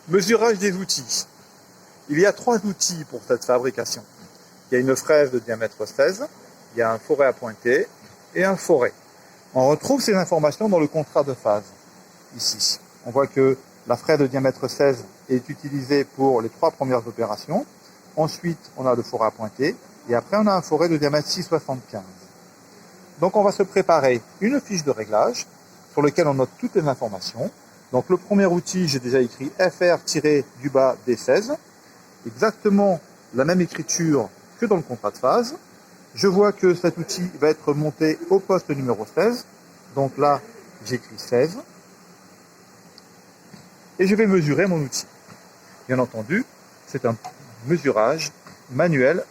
Mesurage des outils. Il y a 3 outils pour cette fabrication. Il y a une fraise de diamètre 16, il y a un forêt à pointer et un forêt. On retrouve ces informations dans le contrat de phase, ici. On voit que la fraise de diamètre 16 est utilisée pour les 3 premières opérations. Ensuite, on a le forêt à pointer et après, on a un forêt de diamètre 6,75. Donc, on va se préparer une fiche de réglage sur laquelle on note toutes les informations. Donc, le premier outil, j'ai déjà écrit FR-D16. Exactement la même écriture que dans le contrat de phase. Je vois que cet outil va être monté au poste numéro 16. Donc là, j'écris 16. Et je vais mesurer mon outil. Bien entendu, c'est un mesurage manuel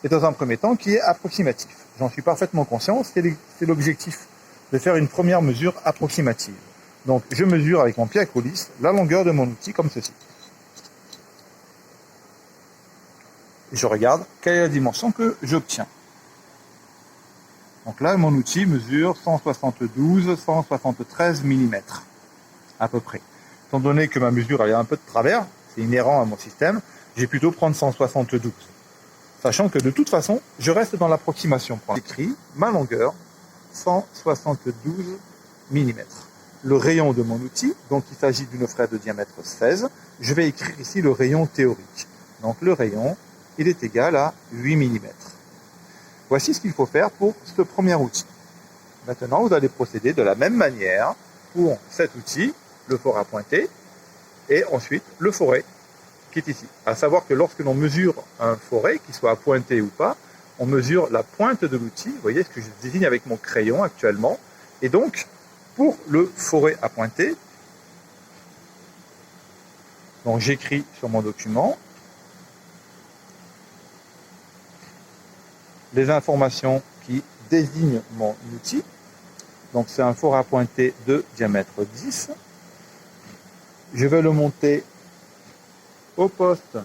et dans un premier temps qui est approximatif. J'en suis parfaitement conscient, c'est l'objectif de faire une première mesure approximative. Donc je mesure avec mon pied à coulisse la longueur de mon outil comme ceci. Et je regarde quelle est la dimension que j'obtiens. Donc là, mon outil mesure 172-173 mm, à peu près. Étant donné que ma mesure avait un peu de travers, c'est inhérent à mon système, j'ai plutôt prendre 172. Sachant que de toute façon, je reste dans l'approximation. J'écris ma longueur, 172 mm. Le rayon de mon outil, donc il s'agit d'une fraise de diamètre 16, je vais écrire ici le rayon théorique. Donc le rayon, il est égal à 8 mm. Voici ce qu'il faut faire pour ce premier outil. Maintenant, vous allez procéder de la même manière pour cet outil, le forêt à pointer, et ensuite le forêt qui est ici. À savoir que lorsque l'on mesure un forêt, qu'il soit à pointer ou pas, on mesure la pointe de l'outil, vous voyez ce que je désigne avec mon crayon actuellement, et donc pour le forêt à pointer, donc j'écris sur mon document les informations qui désignent mon outil. Donc c'est un forêt à pointer de diamètre 10. Je vais le monter au poste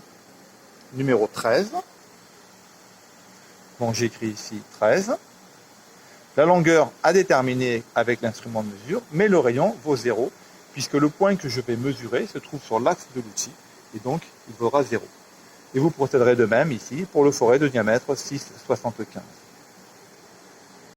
numéro 13. Donc j'écris ici 13. La longueur à déterminer avec l'instrument de mesure, mais le rayon vaut 0, puisque le point que je vais mesurer se trouve sur l'axe de l'outil, et donc il vaudra 0. Et vous procéderez de même ici pour le forêt de diamètre 6,75.